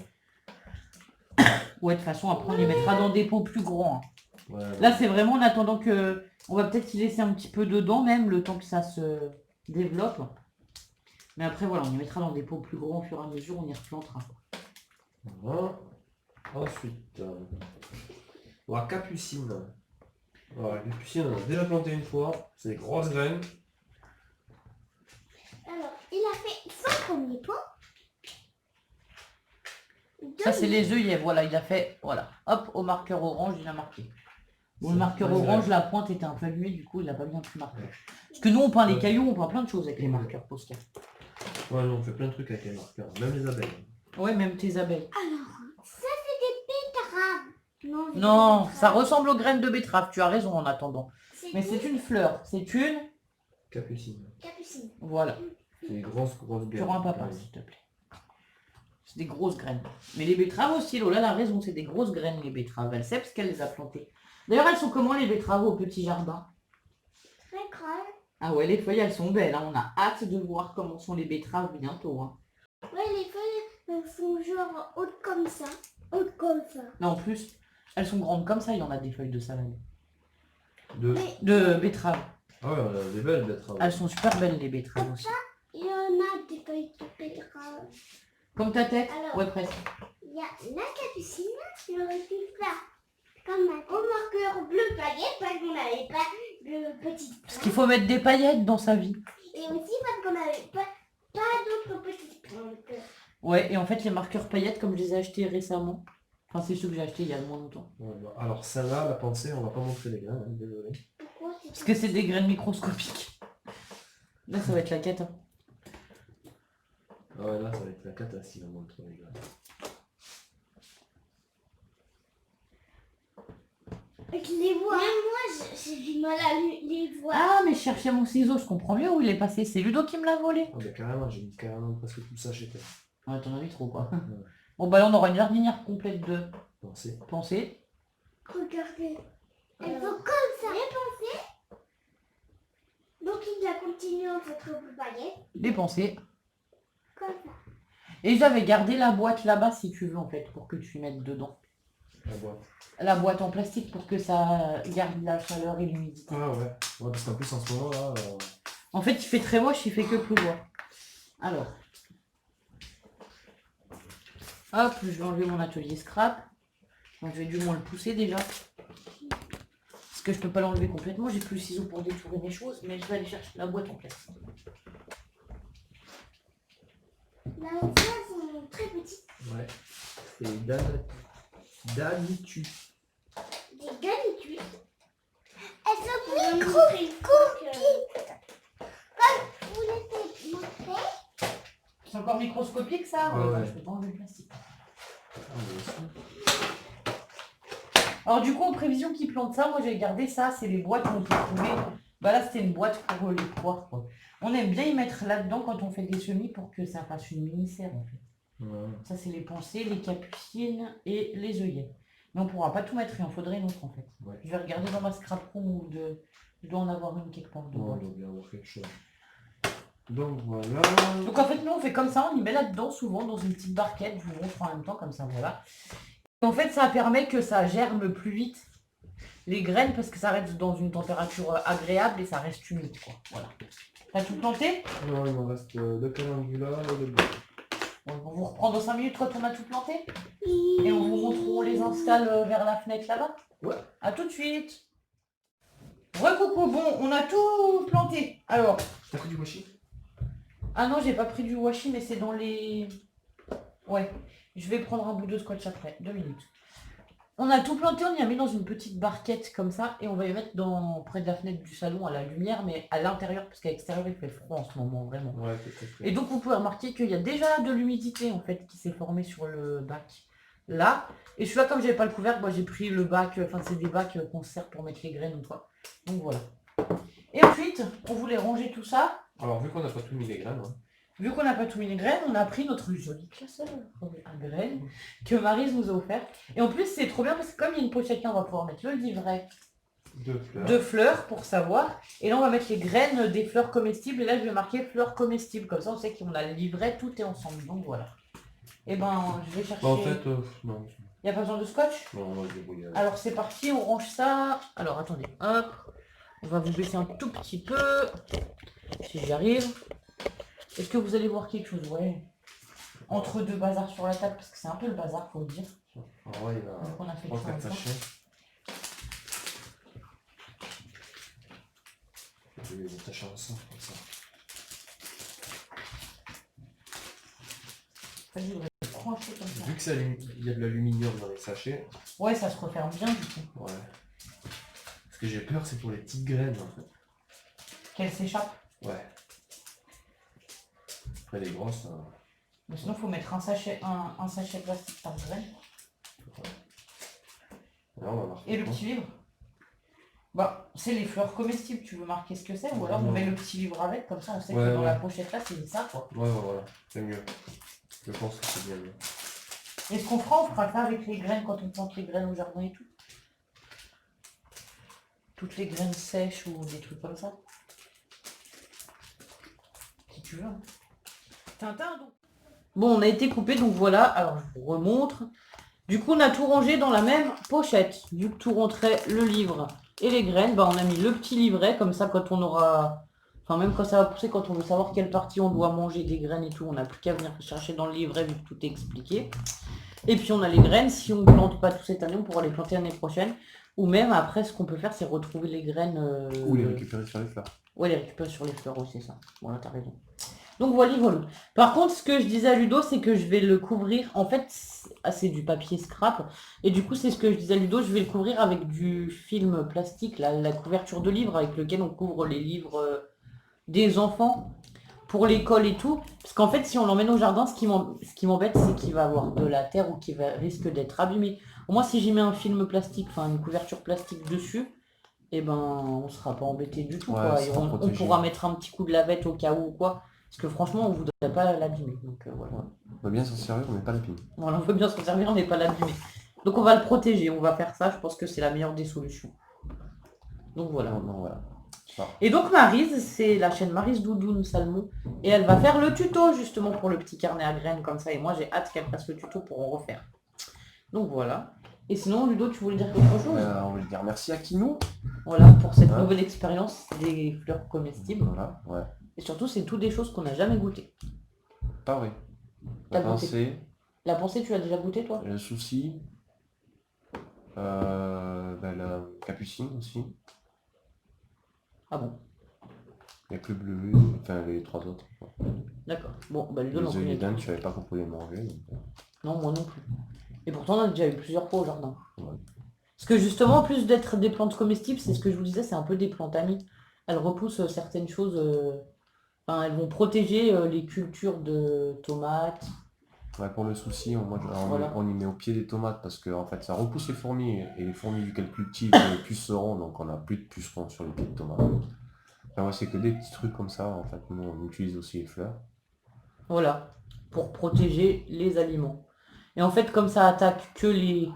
Ouais, de toute façon, après, on les mettra dans des pots plus grands. Hein. Ouais, Là, c'est vraiment en attendant que... On va peut-être y laisser un petit peu dedans, même, le temps que ça se développe. Mais après, voilà, on les mettra dans des pots plus grands au fur et à mesure, on y replantera. Voilà. Ensuite, la capucine. Voilà, la capucine, on a déjà planté une fois. C'est des grosses graines. alors, il a fait 5 premiers pots. Ça, c'est les œillets, voilà, il a fait... Voilà, hop, au marqueur orange, il a marqué. Bon, le C'est marqueur pas orange, grave. la pointe était un peu allumée, du coup, il n'a pas bien pu marquer. Parce que nous, on peint les Ouais. cailloux, on peint plein de choses avec les marqueurs Posca. Ouais, non, on fait plein de trucs avec les marqueurs, même les abeilles. Ouais, même tes abeilles. Alors, ça c'est des betteraves. Non, Non, c'est ça des betteraves. ressemble aux graines de betterave, tu as raison en attendant. Mais des c'est une fleur, c'est une... Capucine. capucines. Voilà, C'est des grosses graines. tu rends un papa, s'il te plaît. C'est des grosses graines. Mais les betteraves aussi, Lola a raison, c'est des grosses graines les betteraves. Elle sait parce qu'elle les a plantées. D'ailleurs, elles sont comment les betteraves au petit jardin? Très grave. Ah ouais, les feuilles, elles sont belles. Hein. On a hâte de voir comment sont les betteraves bientôt. Hein. Ouais, les feuilles sont genre hautes comme ça. Hautes comme ça. Non, en plus, elles sont grandes comme ça, il y en a des feuilles de salade. De... Mais De betteraves. Ah ouais, on a des belles betteraves. Elles sont super belles les betteraves aussi. il y en format des feuilles de pèlerin. Comme ta tête? Alors. Ouais, presque. Il y a la capucine, le récif là. Comme un marqueur bleu paillette parce qu'on n'avait pas le petit Parce point. qu'il faut mettre des paillettes dans sa vie. Et aussi parce qu'on n'avait pas d'autres petits points. Ouais, et en fait, les marqueurs paillettes, comme je les ai achetés récemment, enfin, c'est ceux que j'ai achetés il y a moins longtemps. Ouais, bah, alors celle-là, la pensée, on va pas montrer les graines, hein, désolé. Pourquoi c'est Parce que c'est des graines microscopiques. Là, ça va être la cata. Ah ouais, là, ça va être la cata si on montre les graines. Je les vois. Même moi, j'ai du mal à les voir. Ah, mais je cherchais mon ciseau, je comprends mieux où il est passé. C'est Ludo qui me l'a volé. Ah, mais carrément, j'ai mis carrément presque tout ça chez toi. Ouais, t'en as mis trop, quoi. Ouais. Bon, bah là, on aura une jardinière complète de Pensée. pensées. Regardez. Elle faut comme ça. Les pensées. Donc il a continué en fait le paillet. Des pensées. Comme ça. Et j'avais gardé la boîte là-bas, si tu veux, en fait, pour que tu mettes dedans. La boîte. La boîte en plastique pour que ça garde la chaleur et l'humidité. Ah ouais. Ouais, parce qu'en plus, en ce moment, là... En fait, il fait très moche, il fait que pleuvoir. Alors. Hop, je vais enlever mon atelier scrap. Donc, je vais du moins le pousser déjà. Parce que je peux pas l'enlever complètement, j'ai plus le ciseau pour détourer mes choses, mais je vais aller chercher la boîte en plastique. Là aussi, elles sont très petites. Ouais. C'est Danitu. Des garnitures. Elles sont microscopiques. Comme vous les montré. C'est encore microscopique ça? Ouais, Ouais, ouais. je peux pas enlever le plastique. Ah, mais aussi. Alors du coup, en prévision qu'ils plantent ça, moi j'ai gardé ça, c'est les boîtes qu'on peut trouver. Bah là c'était une boîte pour les poires quoi. On aime bien y mettre là-dedans quand on fait des semis pour que ça fasse une mini-serre en fait. Ouais. Ça c'est les pensées, les capucines et les œillets. Mais on pourra pas tout mettre, il en faudrait une autre en fait. Ouais. Je vais regarder dans ma scrap room ou je dois en avoir une quelque part de Ouais, on boîte. doit bien avoir quelque chose. Donc voilà. Donc en fait nous on fait comme ça, on y met là-dedans souvent dans une petite barquette, je vous montre en même temps comme ça voilà. Et en fait ça permet que ça germe plus vite les graines parce que ça reste dans une température agréable et ça reste humide quoi. Voilà. T'as tout planté? Non, il me reste le calendula et le bleu. On va vous reprendre dans 5 minutes quand on a tout planté et on vous montre où on les installe vers la fenêtre là-bas. Ouais. A tout de suite. Recoucou, bon on a tout planté. Alors, T'as pris du washi? ah non j'ai pas pris du washi mais c'est dans les... Ouais, je vais prendre un bout de scotch après, 2 minutes. On a tout planté, on y a mis dans une petite barquette comme ça et on va y mettre près de la fenêtre du salon à la lumière mais à l'intérieur parce qu'à l'extérieur il fait froid en ce moment vraiment. Ouais, c'est très frais. Et donc vous pouvez remarquer qu'il y a déjà de l'humidité en fait qui s'est formée sur le bac là. Et celui-là comme j'avais pas le couvercle, moi j'ai pris le bac, enfin c'est des bacs qu'on sert pour mettre les graines ou quoi. Donc voilà. Et ensuite on voulait ranger tout ça. Alors vu qu'on n'a pas tout mis les graines, hein. Vu qu'on n'a pas tout mis les graines, on a pris notre joli classeur à graines que Maryse nous a offert. Et en plus c'est trop bien parce que comme il y a une pochette là, on va pouvoir mettre le livret Deux fleurs. de fleurs pour savoir. Et là on va mettre les graines des fleurs comestibles. Et là je vais marquer fleurs comestibles. Comme ça on sait qu'on a le livret, tout est ensemble. Donc voilà. Et ben je vais chercher... Bah, en fait, non. Il n'y a pas besoin de scotch? Non, on va se débrouiller. Alors c'est parti, on range ça. Alors attendez, hop. On va vous baisser un tout petit peu. Si j'y arrive. Est-ce que vous allez voir quelque chose? Ouais. Entre deux bazars sur la table, parce que c'est un peu le bazar, faut le dire. Alors ouais, il va... Donc on a fait le 3-4 tour. sachets. Je vais les attacher ensemble comme ça. Vas-y, ouais, prends un peu comme ça. Vu qu'il y a de l'aluminium dans les sachets, Ouais, ça se referme bien du coup. ouais. Ce que j'ai peur, c'est pour les petites graines en fait. Qu'elle s'échappe. Ouais. Après les grosses, Mais sinon, faut mettre un sachet plastique par graine. là on va marquer. Et le quoi. petit livre. Bah, c'est les fleurs comestibles, tu veux marquer ce que c'est? Ou alors on Non. met le petit livre avec, comme ça on sait Ouais, que dans ouais. la pochette là, c'est ça quoi. Ouais, voilà, c'est mieux. Je pense que c'est bien mieux. Et ce qu'on fera, on fera ça avec les graines quand on plante les graines au jardin et tout. Toutes les graines sèches ou des trucs comme ça. Si tu veux. Tintin, donc. Bon, on a été coupé, donc voilà. Alors, je vous remontre. Du coup, on a tout rangé dans la même pochette. Vu que tout rentrait, le livre et les graines, bah, on a mis le petit livret. Comme ça, quand on aura Enfin, même quand ça va pousser, quand on veut savoir quelle partie on doit manger des graines et tout, on n'a plus qu'à venir chercher dans le livret vu que tout est expliqué. Et puis on a les graines, si on ne plante pas tout cette année, on pourra les planter l'année prochaine. Ou même après, ce qu'on peut faire, c'est retrouver les graines. Ou les récupérer sur les fleurs. Ouais, les récupérer sur les fleurs aussi, ça. Voilà, t'as raison. Donc voilà, voilà. Par contre, ce que je disais à Ludo, c'est que je vais le couvrir. En fait, c'est du papier scrap. Et du coup, c'est ce que je disais à Ludo, je vais le couvrir avec du film plastique, la couverture de livre avec lequel on couvre les livres des enfants pour l'école et tout. Parce qu'en fait, si on l'emmène au jardin, ce qui m'embête, c'est qu'il va avoir de la terre ou qu'il risque d'être abîmé. Au moins, si j'y mets un film plastique, enfin une couverture plastique dessus, et ben on sera pas embêté du tout. Ouais, Quoi. ça Et sera on protégé. pourra mettre un petit coup de lavette au cas où ou quoi. Parce que franchement, on voudrait pas l'abîmer. Donc voilà. On va bien s'en servir, mais pas la pine. Voilà, on veut bien s'en servir, on n'est pas l'abîmer. Donc on va le protéger, on va faire ça, je pense que c'est la meilleure des solutions. Donc voilà. Non, voilà. Et donc Maryse, c'est la chaîne Maryse Doudoune Salmon, et elle va faire le tuto justement pour le petit carnet à graines comme ça, et moi j'ai hâte qu'elle fasse le tuto pour en refaire. Donc voilà. Et sinon Ludo, tu voulais dire quelque chose? On voulait dire merci à Kinou. Voilà, pour cette Ouais. nouvelle expérience des fleurs comestibles. Voilà, ouais. Et surtout, c'est tout des choses qu'on n'a jamais goûtées. Pas vrai. T'as La goûté. pensée, La pensée, tu l'as déjà goûté toi? le souci, la capucine aussi. Ah bon, Il n'y a que le bleu, enfin les trois autres. Quoi. d'accord. Bon, bah Ludo Les n'en œufs et connaît les dames, pas. je savais pas qu'on pouvait les manger. Donc, Non, moi non plus. Et pourtant, on a déjà eu plusieurs fois au jardin. ouais. Parce que justement, en plus d'être des plantes comestibles, c'est ce que je vous disais, c'est un peu des plantes amies. Elles repoussent certaines choses. Enfin, elles vont protéger les cultures de tomates. Ouais, pour le souci, Voilà. on y met au pied des tomates parce que en fait, ça repousse les fourmis et les fourmis vu qu'elles cultivent les pucerons, donc on n'a plus de pucerons sur les pieds de tomates. Enfin, ouais, c'est que des petits trucs comme ça, en fait, nous on utilise aussi les fleurs. Voilà. Pour protéger les aliments. Et en fait, comme ça attaque que les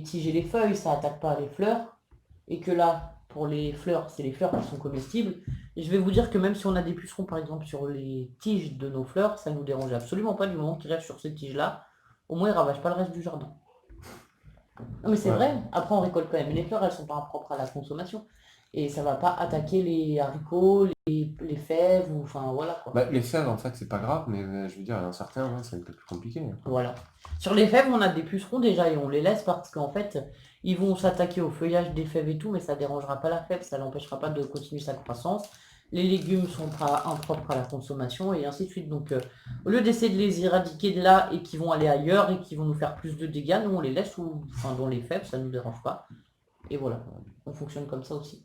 tiges et les feuilles, ça attaque pas les fleurs. Et que là, pour les fleurs, c'est les fleurs qui sont comestibles. Et je vais vous dire que même si on a des pucerons, par exemple, sur les tiges de nos fleurs, ça ne nous dérange absolument pas du moment qu'ils restent sur ces tiges-là. Au moins, ils ravagent pas le reste du jardin. Non mais c'est Ouais. vrai, après on récolte quand même les fleurs, elles sont pas impropres à la consommation. Et ça va pas attaquer les haricots, les fèves, ou enfin voilà quoi. Bah, les fèves, en fait, c'est pas grave, mais je veux dire, il y en a certains, ouais, c'est un peu plus compliqué. Hein. Voilà. Sur les fèves, on a des pucerons déjà et on les laisse parce qu'en fait, ils vont s'attaquer au feuillage des fèves et tout, mais ça dérangera pas la fève, ça l'empêchera pas de continuer sa croissance. Les légumes sont pas impropres à la consommation et ainsi de suite. Donc au lieu d'essayer de les éradiquer de là et qui vont aller ailleurs et qui vont nous faire plus de dégâts, nous on les laisse enfin, dans les fèves, ça ne nous dérange pas. Et voilà, on fonctionne comme ça aussi.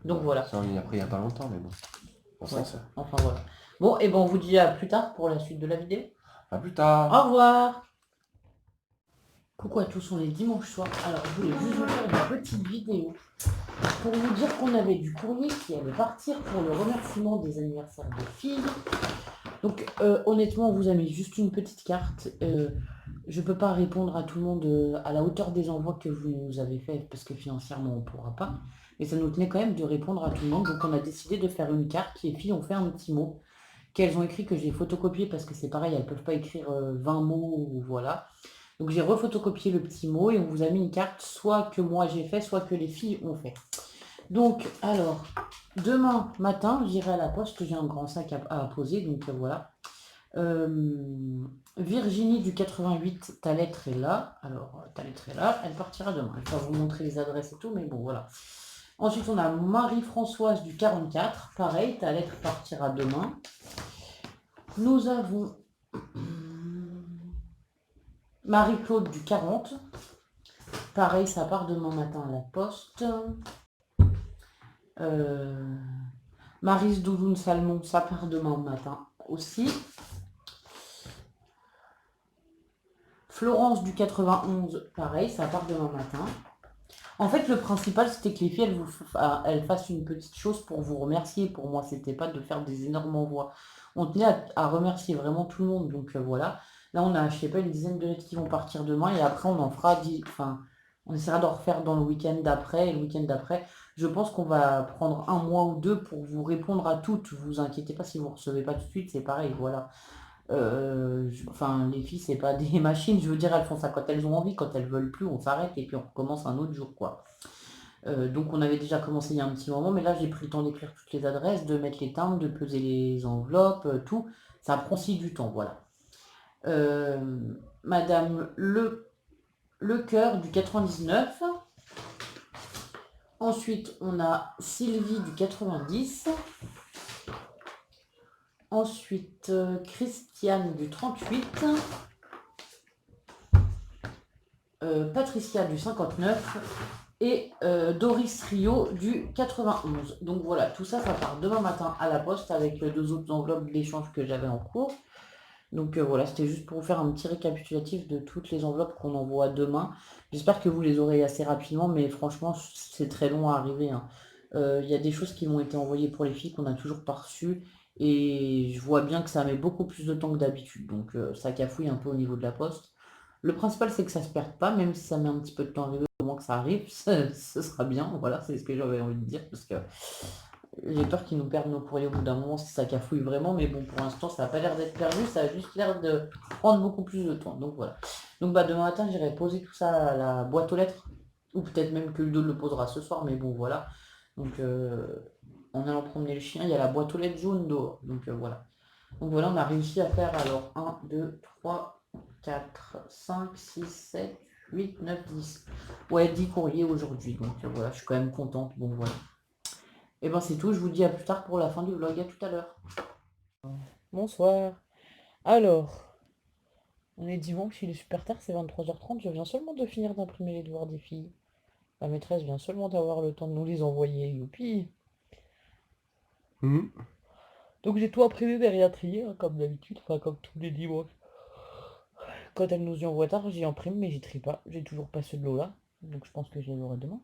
Donc voilà. Ça, on y a appris il y a pas longtemps, mais bon. On s'en Ouais. sert. Enfin voilà. Bon, et ben on vous dit à plus tard pour la suite de la vidéo. À plus tard. Au revoir. Coucou à tous, on est dimanche soir. Alors je voulais juste vous faire une petite vidéo pour vous dire qu'on avait du courrier qui allait partir pour le remerciement des anniversaires des filles. Donc honnêtement, on vous a mis juste une petite carte. Je peux pas répondre à tout le monde à la hauteur des envois que vous nous avez fait parce que financièrement on pourra pas. Mais ça nous tenait quand même de répondre à tout le monde. Donc on a décidé de faire une carte. Les filles ont fait un petit mot qu'elles ont écrit que j'ai photocopié parce que c'est pareil, elles peuvent pas écrire 20 mots ou voilà. Donc j'ai refotocopié le petit mot et on vous a mis une carte soit que moi j'ai fait, soit que les filles ont fait. Donc alors, demain matin, j'irai à la poste, j'ai un grand sac à poser, donc voilà. Virginie du 88, ta lettre est là. Alors, ta lettre est là, elle partira demain. Je vais pas vous montrer les adresses et tout, mais bon, voilà. Ensuite, on a Marie-Françoise du 44. Pareil, ta lettre partira demain. Nous avons Marie-Claude du 40. Pareil, ça part demain matin à la poste. Maryse Doudoune Salmon, ça part demain matin aussi. Florence du 91, pareil, ça part demain matin. En fait, le principal, c'était que les filles, elles fassent une petite chose pour vous remercier. Pour moi, c'était pas de faire des énormes envois. On tenait à remercier vraiment tout le monde. Donc voilà. Là, on a, je sais pas, une dizaine de lettres qui vont partir demain. Et après, on en fera 10. Enfin, on essaiera d'en refaire dans le week-end d'après. Et le week-end d'après, je pense qu'on va prendre un mois ou deux pour vous répondre à toutes. Vous inquiétez pas si vous ne recevez pas tout de suite, c'est pareil. Voilà. Enfin, les filles, c'est pas des machines. Je veux dire, elles font ça quand elles ont envie. Quand elles veulent plus, on s'arrête et puis on recommence un autre jour, quoi. Donc on avait déjà commencé il y a un petit moment, mais là j'ai pris le temps d'écrire toutes les adresses, de mettre les timbres, de peser les enveloppes, tout. Ça prend aussi du temps, voilà. Madame Le Cœur du 99. Ensuite, on a Sylvie du 90. Ensuite, Christiane du 38. Patricia du 59. Et Doris Rio du 91. Donc voilà, tout ça, ça part demain matin à la poste avec deux autres enveloppes d'échange que j'avais en cours. Donc voilà, c'était juste pour vous faire un petit récapitulatif de toutes les enveloppes qu'on envoie demain. J'espère que vous les aurez assez rapidement, mais franchement, c'est très long à arriver, hein. Il y a des choses qui m'ont été envoyées pour les filles qu'on n'a toujours pas reçues. Et je vois bien que ça met beaucoup plus de temps que d'habitude. Donc ça cafouille un peu au niveau de la poste. Le principal, c'est que ça se perde pas, même si ça met un petit peu de temps à arriver, au moins que ça arrive, ce sera bien. Voilà, c'est ce que j'avais envie de dire, parce que j'ai peur qu'ils nous perdent nos courriers au bout d'un moment si ça cafouille vraiment, mais bon, pour l'instant, ça n'a pas l'air d'être perdu, ça a juste l'air de prendre beaucoup plus de temps. Donc voilà. Donc bah demain matin, j'irai poser tout ça à la boîte aux lettres, ou peut-être même que Ludo le posera ce soir, mais bon, voilà. Donc en allant promener le chien, il y a la boîte aux lettres jaune dehors. Donc voilà. Donc voilà, on a réussi à faire alors 1, 2, 3, 4, 5, 6, 7, 8, 9, 10. Ouais, 10 courriers aujourd'hui. Donc voilà, je suis quand même contente. Bon voilà. Et ben c'est tout, je vous dis à plus tard pour la fin du vlog, à tout à l'heure. Bonsoir. Alors, on est dimanche, il est super tard, c'est 23h30, je viens seulement de finir d'imprimer les devoirs des filles. La maîtresse vient seulement d'avoir le temps de nous les envoyer, youpi. Mhm. Donc j'ai tout imprimé derrière trier, hein, comme d'habitude, enfin comme tous les dimanches. Quand elle nous y envoie tard, j'y imprime, mais j'y trie pas. J'ai toujours pas ceux de Lola, donc je pense que je les aurai demain.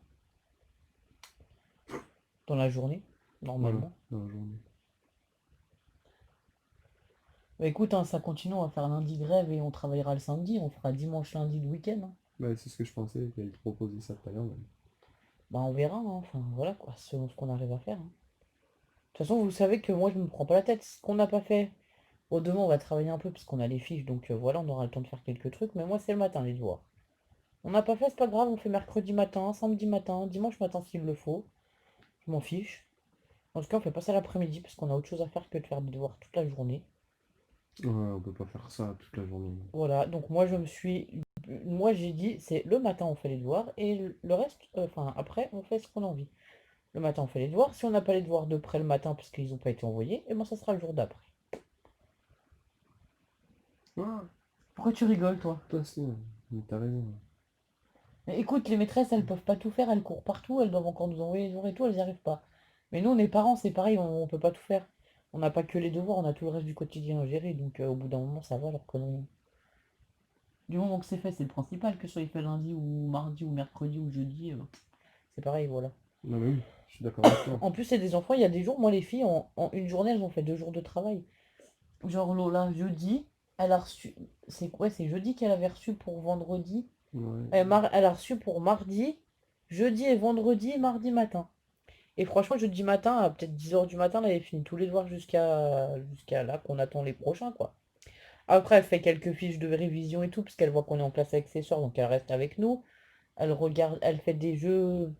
Dans la journée, Voilà, normalement. dans la journée. Bah écoute, hein, ça continue, on va faire lundi grève et on travaillera le samedi, on fera dimanche, lundi, le week-end, hein. Bah, c'est ce que je pensais, qu'elle te proposait ça tout à l'heure. Bah on verra, hein, enfin voilà quoi, selon ce qu'on arrive à faire, hein. De toute façon, vous savez que moi je me prends pas la tête. Ce qu'on n'a pas fait, bon, demain on va travailler un peu parce qu'on a les fiches, donc voilà, on aura le temps de faire quelques trucs, mais moi c'est le matin les devoirs. On n'a pas fait, c'est pas grave, on fait mercredi matin, samedi matin, dimanche matin s'il le faut. Je m'en fiche. En tout cas, on fait pas ça l'après-midi parce qu'on a autre chose à faire que de faire des devoirs toute la journée. Ouais, on peut pas faire ça toute la journée. Voilà, donc moi j'ai dit, c'est le matin on fait les devoirs et le reste, enfin après on fait ce qu'on a envie. Le matin on fait les devoirs, si on n'a pas les devoirs de près le matin parce qu'ils n'ont pas été envoyés, et ben ça sera le jour d'après. Ouais, Pourquoi tu rigoles toi? toi aussi, hein. Mais t'as raison. Mais écoute, les maîtresses, elles peuvent pas tout faire, elles courent partout, elles doivent encore nous envoyer les devoirs et tout, elles n'y arrivent pas. Mais nous, on est parents, c'est pareil, on peut pas tout faire. On n'a pas que les devoirs, on a tout le reste du quotidien à gérer, donc au bout d'un moment, ça va, leur connerie. Du moment que c'est fait, c'est le principal, que ce soit fait lundi ou mardi ou mercredi ou jeudi, c'est pareil, voilà. Non, mais oui, je suis d'accord avec toi. En plus, c'est des enfants, il y a des jours, moi les filles, en une journée, elles ont fait 2 jours de travail. Genre Lola, jeudi, elle a reçu. C'est quoi? C'est jeudi qu'elle avait reçu pour vendredi. Ouais. Elle a reçu pour mardi, jeudi et vendredi, mardi matin. Et franchement, jeudi matin, à peut-être 10h du matin, elle avait fini tous les devoirs jusqu'à là qu'on attend les prochains, quoi. Après, elle fait quelques fiches de révision et tout, parce qu'elle voit qu'on est en classe avec ses soeurs, donc elle reste avec nous. Elle regarde, elle fait des jeux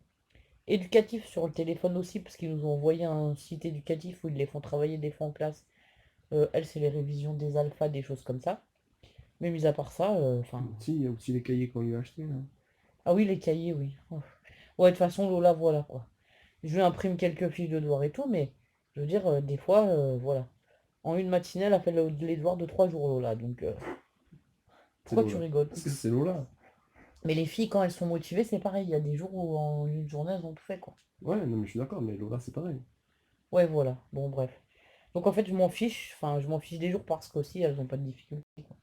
éducatifs sur le téléphone aussi, parce qu'ils nous ont envoyé un site éducatif où ils les font travailler des fois en classe. Elle, c'est les révisions des alphas, des choses comme ça. Mais mis à part ça, enfin. Si, il y a aussi les cahiers qu'on lui a achetés, là. Ah oui, les cahiers, oui. Ouf. Ouais, de toute façon, Lola, voilà quoi. Je lui imprime quelques fiches de devoirs et tout, mais je veux dire, des fois, voilà. En une matinée, elle a fait les devoirs de 3 jours, Lola. Donc, C'est pourquoi tu Lola. rigoles? Parce que c'est Lola. Mais les filles, quand elles sont motivées, c'est pareil. Il y a des jours où en une journée, elles ont tout fait, quoi. Ouais, non, mais je suis d'accord, mais Lola, c'est pareil. Ouais, voilà. Bon, bref. Donc, en fait, je m'en fiche. Enfin, je m'en fiche des jours parce qu'aussi, elles n'ont pas de difficultés, quoi.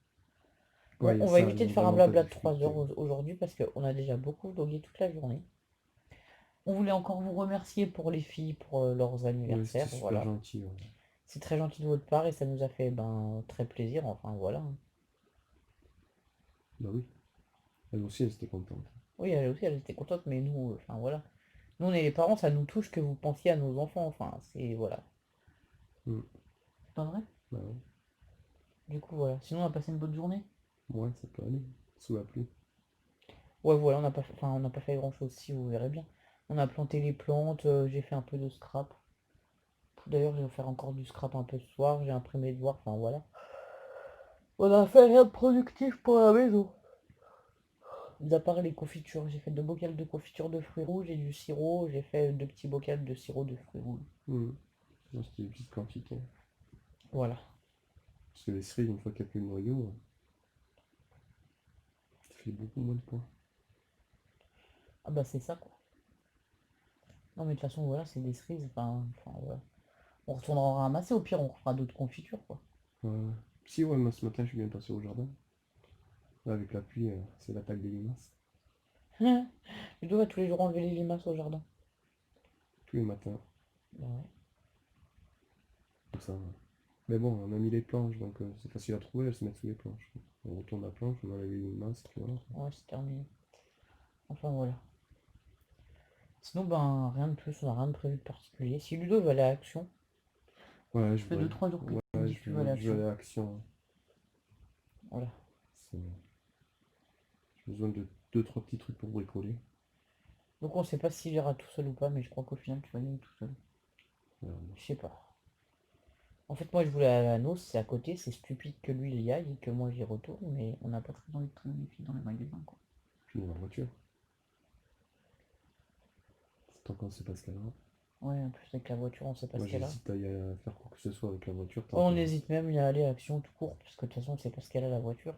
Ouais, Bon, il y a on va ça, éviter ils de ont faire un vraiment pas de blabla de 3 difficulté. heures aujourd'hui parce qu'on a déjà beaucoup vlogué toute la journée. On voulait encore vous remercier pour les filles, pour leurs Ouais, c'était anniversaires, super voilà. gentil. Ouais. C'est très gentil de votre part et ça nous a fait ben, très plaisir, enfin voilà. Bah oui, elle aussi, elle était contente. Oui, elle aussi, elle était contente, mais nous, enfin voilà. Nous, on est les parents, ça nous touche que vous pensiez à nos enfants, enfin, c'est, voilà. Hmm. C'est pas vrai? Bah ouais. Du coup, voilà. Sinon, on a passé une bonne journée? Ouais, ça peut aller. Sous la pluie. Ouais, voilà, on n'a pas fait grand-chose, si vous verrez bien. On a planté les plantes, j'ai fait un peu de scrap. D'ailleurs, je vais faire encore du scrap un peu ce soir, j'ai imprimé le devoir, enfin voilà. On a fait rien de productif pour la maison. Mis à part les confitures, j'ai fait 2 bocals de confiture de fruits rouges et du sirop, j'ai fait 2 petits bocals de sirop de fruits rouges. Moi, c'était une petite quantité. Voilà. Parce que les cerises, une fois qu'il n'y a plus le noyau, ça fait beaucoup moins de points. Ah bah c'est ça quoi. Non mais de toute façon voilà, c'est des cerises, enfin voilà. On retournera ramasser, au pire on refera d'autres confitures quoi. Si, ouais, moi ce matin, je suis bien passé au jardin. Là, avec la pluie, c'est l'attaque des limaces. Tu dois tous les jours enlever les limaces au jardin. Tous les matins, Bah ouais. comme ça. Mais bon, on a mis les planches, donc c'est facile à trouver, elles se mettent sous les planches. On retourne la planche, on enlève les limaces, puis voilà. Ouais, c'est terminé. Enfin voilà. Sinon ben rien de plus, on a rien de prévu de particulier. Si Ludo veut aller à Action, Ouais, ça fait 2-3 jours que tu me ouais, dis que tu veux aller à je vais Action. aller à Action. Voilà. J'ai besoin de 2-3 petits trucs pour bricoler. Donc on sait pas s'il ira tout seul ou pas, mais je crois qu'au final tu vas y aller tout seul. Voilà. Je sais pas. En fait moi je voulais aller à Nos, c'est à côté, c'est stupide que lui il y aille et que moi j'y retourne, mais on n'a pas très envie de traîner les filles dans les magasins quoi. Puis dans la voiture. Tant qu'on sait pas ce qu'elle a. Ouais, en plus avec la voiture on sait pas Moi ce qu'elle a. j'hésite à faire quoi que ce soit avec la voiture. Tant Oh, que... on hésite même à aller à Action tout court, parce que de toute façon, c'est parce qu'elle a la voiture.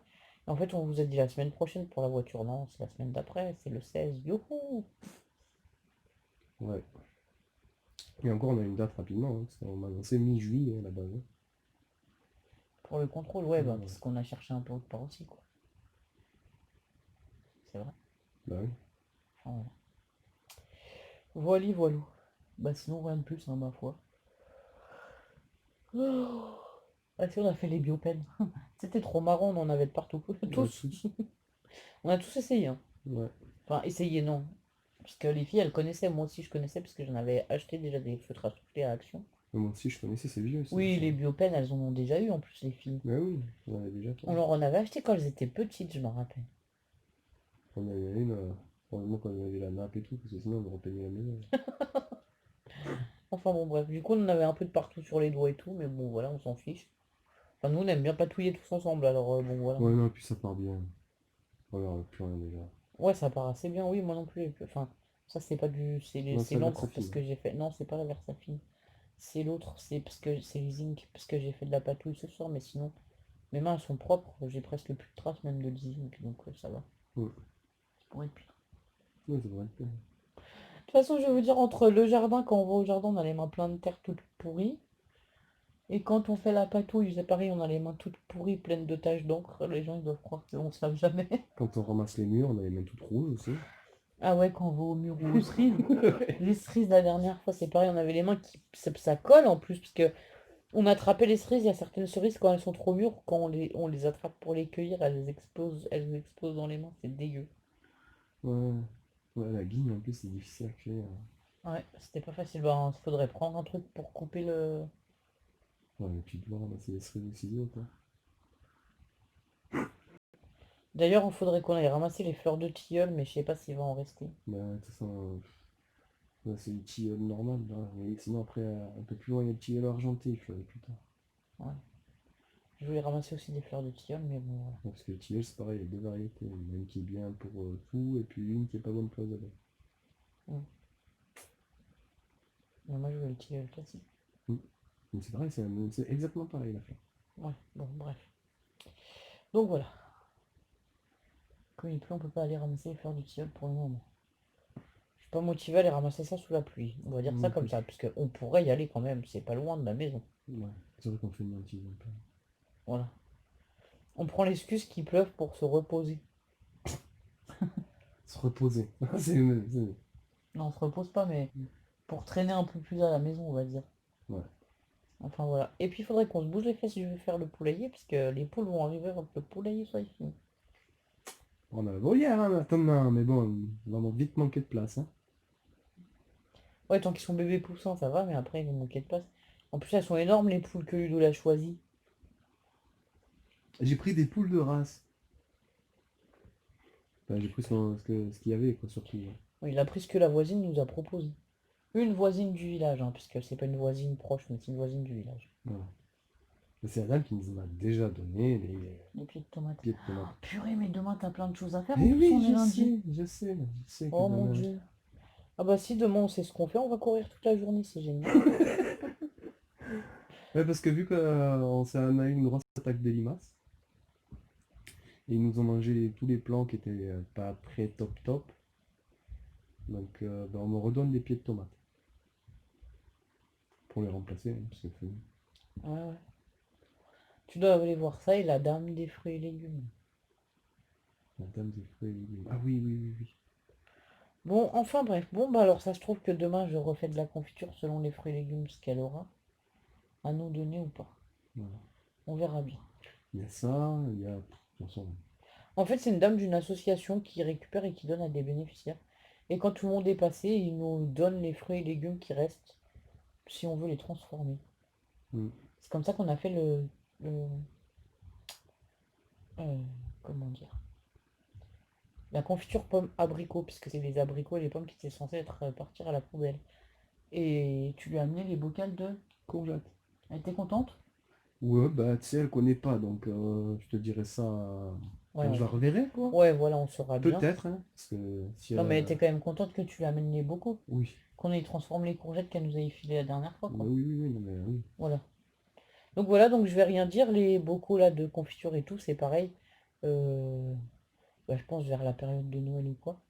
Et en fait, on vous a dit la semaine prochaine pour la voiture. Non, c'est la semaine d'après, c'est le 16. Youhou! Ouais. Et encore, on a une date rapidement. Hein, parce qu'on m'a annoncé mi-juillet à la base. Hein. Pour le contrôle, ouais, bah, Ouais. parce qu'on a cherché un peu autre part aussi, quoi. C'est vrai. Bah oui. Enfin, voilà. Voili, voilou. Bah, sinon, rien de plus, hein, ma foi. Oh. Ah, si, on a fait les biopennes. C'était trop marrant, on en avait de partout. Ouais, Tous. On a tous essayé, hein. Ouais. Enfin, essayé, non. Parce que les filles, elles connaissaient, moi aussi je connaissais, parce que j'en avais acheté déjà des feutres à souffler à Action. Mais moi aussi, je connaissais, c'est vieux ça. Oui, les biopennes, elles en ont déjà eu en plus, les filles. Mais oui, on en avait déjà toi. On leur en avait acheté quand elles étaient petites, je me rappelle. On avait une, heureusement qu'on avait la nappe et tout, parce que sinon on aurait payé la maison. Enfin bon, bref, du coup, on en avait un peu de partout sur les doigts et tout, mais bon, voilà, on s'en fiche. Enfin, nous, on aime bien patouiller tous ensemble, alors bon, voilà. Ouais, non, puis ça part bien. On verra plus rien déjà. Ouais, ça part assez bien, oui, moi non plus. Et puis, enfin, ça, c'est pas du. Non, C'est c'est la l'encre parce Versafine. que j'ai fait. Non, c'est pas la Versafine. C'est l'autre, c'est parce que c'est les zinc, parce que j'ai fait de la patouille ce soir, mais sinon, mes mains elles sont propres, j'ai presque plus de traces même de zinc, donc ça va. Ouais, Ça pourrait être pire. ouais, ça devrait être bien. De toute façon, je vais vous dire, entre le jardin, quand on va au jardin, on a les mains pleines de terre toutes pourries. Et quand on fait la patouille, c'est pareil, on a les mains toutes pourries, pleines de taches d'encre. Les gens ils doivent croire qu'on se lave jamais. Quand on ramasse les murs, on a les mains toutes rouges aussi. Ah ouais, quand on va au mur ou aux cerises. Les cerises, la dernière fois, c'est pareil, on avait les mains qui. Ça colle en plus, parce que on attrapait les cerises, il y a certaines cerises, quand elles sont trop mûres, quand on les attrape pour les cueillir, elles explosent dans les mains, c'est dégueu. Ouais, ouais, la guigne en plus c'est difficile à cuire. Ouais, c'était pas facile. Ben, faudrait prendre un truc pour couper le. Ouais, et puis de voir ramasser les cerises au ciseau quoi. D'ailleurs, il faudrait qu'on aille ramasser les fleurs de tilleul, mais je sais pas s'il va en rester. Bah, de toute façon, là, c'est du tilleul normal. Là. Mais sinon, après, un peu plus loin, il y a le tilleul argenté, il faudrait plus tard. Ouais. Je voulais ramasser aussi des fleurs de tilleul, mais bon, voilà. Ouais, parce que le tilleul, c'est pareil, il y a deux variétés. Il y en a une qui est bien pour tout, et puis une qui est pas bonne pour les abeilles. Mm. Mais moi, je veux le tilleul classique. Donc c'est pareil, c'est exactement pareil la fleur. Ouais, bon, bref. Donc voilà. Comme il pleut, on peut pas aller ramasser les fleurs de tilleul pour le moment. Je suis pas motivé à aller ramasser ça sous la pluie. On va dire ça Non comme plus. ça, parce qu'on pourrait y aller quand même. C'est pas loin de la maison. Ouais, c'est vrai qu'on fait une hantise un peu. Voilà. On prend l'excuse qu'il pleuve pour se reposer. Se reposer. Non, on se repose pas, mais pour traîner un peu plus à la maison, on va dire. Ouais. Enfin voilà. Et puis il faudrait qu'on se bouge les fesses si je veux faire le poulailler, parce que les poules vont arriver avant que le poulailler soit fini. On a la volière hein, maintenant, mais bon, on va vite manquer de place. Hein. Ouais, tant qu'ils sont bébés poussants, ça va, mais après ils vont manquer de place. En plus, elles sont énormes les poules que Ludo a choisies. J'ai pris des poules de race. Enfin, j'ai pris ce qu'il y avait, quoi, surtout. Ouais. Il a pris ce que la voisine nous a proposé. Une voisine du village, hein, puisque c'est pas une voisine proche, mais c'est une voisine du village. Voilà. Mais c'est la dame qui nous a déjà donné Les pieds de tomates. pieds de tomate. Oh, purée, mais demain t'as plein de choses à faire. En Eh plus, on oui, est lundi. je sais que Oh mon demain... dieu. Ah bah si, demain on sait ce qu'on fait, on va courir toute la journée, c'est génial. Ouais, parce que vu qu'on on a eu une grosse attaque de limaces, et ils nous ont mangé tous les plants qui étaient pas très top top, donc ben, on me redonne des pieds de tomates pour les remplacer, hein, parce que Ouais, ouais. Tu dois aller voir ça et la dame des fruits et légumes. la dame des fruits et légumes. Ah oui, oui, oui, oui. Bon, enfin bref. Bon, bah alors ça se trouve que demain je refais de la confiture selon les fruits et légumes, ce qu'elle aura à nous donner ou pas. Voilà. On verra bien. Il y a ça, il y a... De toute façon, En fait, c'est une dame d'une association qui récupère et qui donne à des bénéficiaires. Et quand tout le monde est passé, il nous donne les fruits et légumes qui restent si on veut les transformer. mm, C'est comme ça qu'on a fait le- euh, comment dire? La confiture pomme abricot, puisque c'est les abricots et les pommes qui étaient censés être partir à la poubelle. Et tu lui as amené les bocals de... courgette. Elle était contente? Ouais, bah tu sais, elle connaît pas, donc je te dirai ça Ouais, quand je la reverrai, quoi. ouais, voilà, on saura bien. Peut-être, hein, parce que si Non, elle... mais elle était quand même contente que tu lui amènes les bocaux. Oui. Qu'on ait transformé les courgettes qu'elle nous avait filées la dernière fois, Oui, quoi. oui, oui, non, mais oui. Voilà. Donc voilà, donc je vais rien dire. Les bocaux là de confiture et tout, c'est pareil. Euh, Bah, je pense vers la période de Noël ou quoi.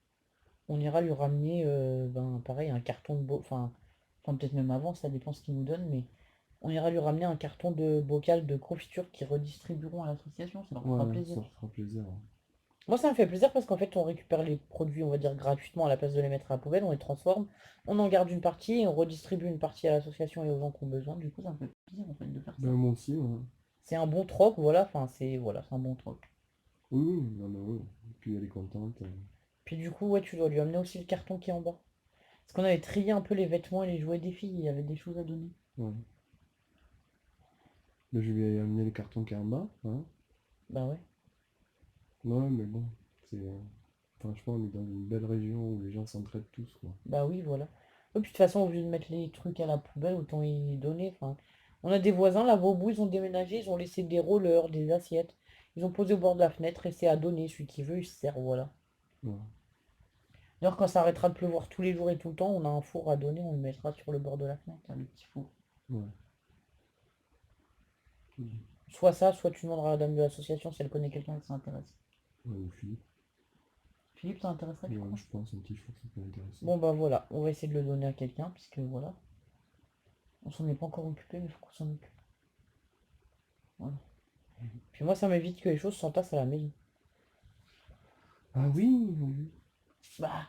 On ira lui ramener, ben, pareil, un carton de enfin peut-être même avant, ça dépend ce qu'il nous donne, mais on ira lui ramener un carton de bocal de confiture qu'ils redistribueront à l'association, ça leur fera Ouais, plaisir. ça fera plaisir, hein. Moi, ça me fait plaisir parce qu'en fait, on récupère les produits, on va dire, gratuitement à la place de les mettre à la poubelle, on les transforme, on en garde une partie et on redistribue une partie à l'association et aux gens qui ont besoin. Du coup, ça me fait plaisir en fait de faire ça. Ben, moi aussi, ouais. C'est un bon troc, voilà, enfin c'est un bon troc. Oui, oui, non, mais oui. Et puis elle est contente. Puis du coup, ouais, tu dois lui amener aussi le carton qui est en bas. Parce qu'on avait trié un peu les vêtements et les jouets des filles, il y avait des choses à donner. Ouais. Là, je vais amener le carton qui est en bas, hein. Bah ouais. Ouais, mais bon, c'est... franchement, on est dans une belle région où les gens s'entraident tous, quoi. Bah oui, voilà. Et puis de toute façon, au lieu de mettre les trucs à la poubelle, autant y donner. Enfin, on a des voisins là-bas au bout, ils ont déménagé, ils ont laissé des rollers, des assiettes. Ils ont posé au bord de la fenêtre et c'est à donner. Celui qui veut, il se sert, voilà. Ouais. D'ailleurs, quand ça arrêtera de pleuvoir tous les jours et tout le temps, on a un four à donner, on le mettra sur le bord de la fenêtre, là, le petit four. Ouais. Soit ça, soit tu demanderas à la dame de l'association si elle connaît quelqu'un qui s'intéresse. Ouais, ou Philippe. Philippe, ça intéresserait, tu Ouais, crois? je pense un petit four, ça peut intéresser. Bon bah voilà, on va essayer de le donner à quelqu'un, puisque voilà. On s'en est pas encore occupé, mais il faut qu'on s'en occupe. Voilà. Puis moi, ça m'évite que les choses s'entassent à la maison. Ah oui, oui. Bah,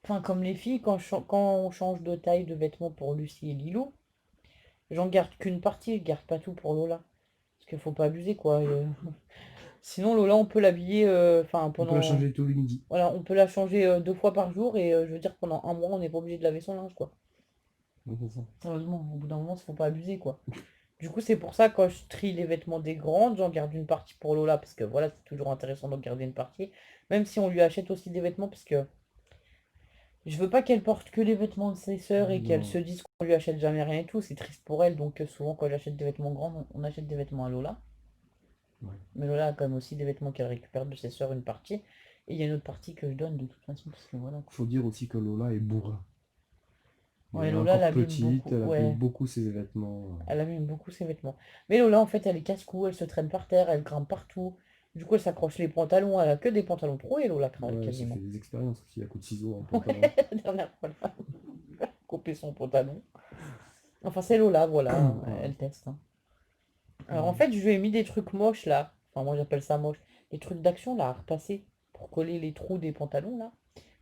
enfin, comme les filles, quand on change de taille de vêtements pour Lucie et Lilou, j'en garde qu'une partie, je garde pas tout pour Lola. Parce qu'il faut pas abuser, quoi. Sinon, Lola, on peut l'habiller, enfin, On peut la pendant... changer tous les midis. Voilà, on peut la changer 2 fois par jour, et je veux dire, pendant un mois, on n'est pas obligé de laver son linge, quoi. Ouais, c'est ça. Sérieusement, au bout d'un moment, il faut pas abuser, quoi. Du coup, c'est pour ça, quand je trie les vêtements des grandes, j'en garde une partie pour Lola, parce que voilà, c'est toujours intéressant d'en garder une partie. Même si on lui achète aussi des vêtements, parce que je veux pas qu'elle porte que les vêtements de ses sœurs et qu'elle Non. se dise qu'on lui achète jamais rien et tout. C'est triste pour elle, donc souvent quand j'achète des vêtements grands, on achète des vêtements à Lola. Ouais. Mais Lola a quand même aussi des vêtements qu'elle récupère de ses sœurs, une partie. Et il y a une autre partie que je donne de toute façon, parce que voilà, quoi. Faut dire aussi que Lola est bourrin. Elle Ouais, est Lola, elle encore abîme petite, beaucoup. elle abîme Ouais, beaucoup ses vêtements. elle abîme beaucoup ses vêtements. Mais Lola, en fait, elle est casse-cou, elle se traîne par terre, elle grimpe partout. Du coup, elle s'accroche les pantalons, elle a que des pantalons troués, Lola, Ouais, elle se fait quasiment. des expériences aussi à coups de ciseaux en pantalon. Ouais, la dernière fois, elle a coupé son pantalon. Enfin, c'est Lola, voilà, Voilà. elle teste, hein. Alors en Ouais. fait, je lui ai mis des trucs moches là. Enfin, moi j'appelle ça moche. Des trucs d'action là à repasser pour coller les trous des pantalons là.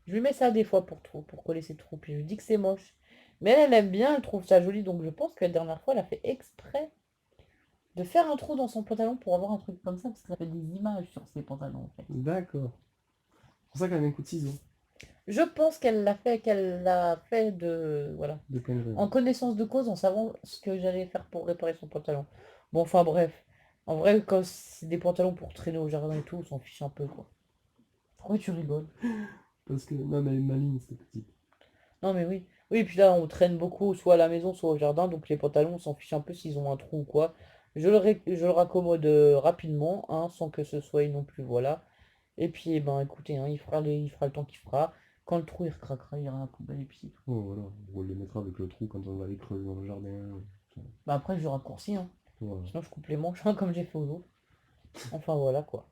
Je lui mets ça des fois pour coller ses trous. Puis je lui dis que c'est moche. Mais elle aime bien, elle trouve ça joli. Donc je pense que la dernière fois, elle a fait exprès de faire un trou dans son pantalon pour avoir un truc comme ça. Parce que ça fait des images sur ses pantalons en fait. D'accord. C'est pour ça qu'elle a mis un coup de ciseau. Je pense qu'elle l'a fait de... Voilà. De plein gré. En connaissance de cause, en savant ce que j'allais faire pour réparer son pantalon. Bon, enfin bref. En vrai, quand c'est des pantalons pour traîner au jardin et tout, on s'en fiche un peu, quoi. Pourquoi tu rigoles? Parce que, non, mais elle est maligne, cette petite. Non mais oui. Oui, puis là on traîne beaucoup, soit à la maison, soit au jardin, donc les pantalons, on s'en fiche un peu s'ils ont un trou ou quoi. Je le raccommode rapidement, hein, sans que ce soit non plus, voilà. Et puis, eh ben, écoutez, hein, il fera le temps qu'il fera. Quand le trou il recraquera, il ira à la poubelle et puis c'est tout. Oh, voilà, on les mettra avec le trou quand on va les creuser dans le jardin. Bah après, je raccourcis, hein. Voilà. Sinon, je coupe les manches, hein, comme j'ai fait aux autres. Enfin, voilà, quoi.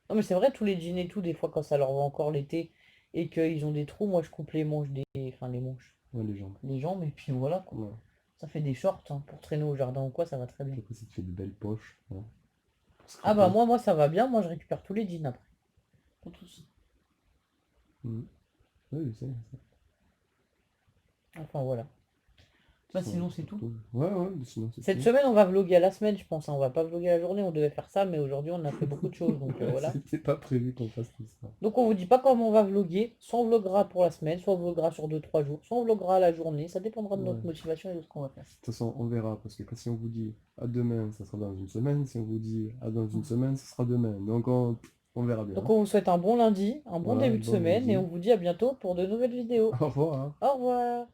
Non, mais c'est vrai, tous les jeans et tout, des fois, quand ça leur va encore l'été et qu'ils ont des trous, moi, je coupe les manches des... Enfin, les manches. Ouais, les jambes. Les jambes, et puis voilà, quoi. Ouais. Ça fait des shorts, hein, pour traîner au jardin ou quoi, ça va très bien. Après, ça te fait de belles poches. Hein. Ah bah, moi, ça va bien. Moi, je récupère tous les jeans après. Pas de soucis. Oui, je sais. Enfin, voilà. Bah, sinon, c'est tout. Ouais, sinon c'est Cette tout. semaine, on va vlogger à la semaine, je pense, hein. On va pas vlogger la journée, on devait faire ça, mais aujourd'hui, on a fait beaucoup de choses, donc voilà. C'était pas prévu qu'on fasse tout ça. Donc, on vous dit pas comment on va vlogger. Soit on vloggera pour la semaine, soit on vloggera sur 2 3 jours, soit on vloggera la journée. Ça dépendra de notre Ouais. motivation et de ce qu'on va faire. De toute façon, on verra, parce que si on vous dit à demain, ça sera dans une semaine. Si on vous dit à dans une semaine, ça sera demain. Donc on verra bien. Donc, on vous souhaite un bon lundi, un bon Voilà, début de bon semaine, et lundi. on vous dit à bientôt pour de nouvelles vidéos. Au revoir. Au revoir!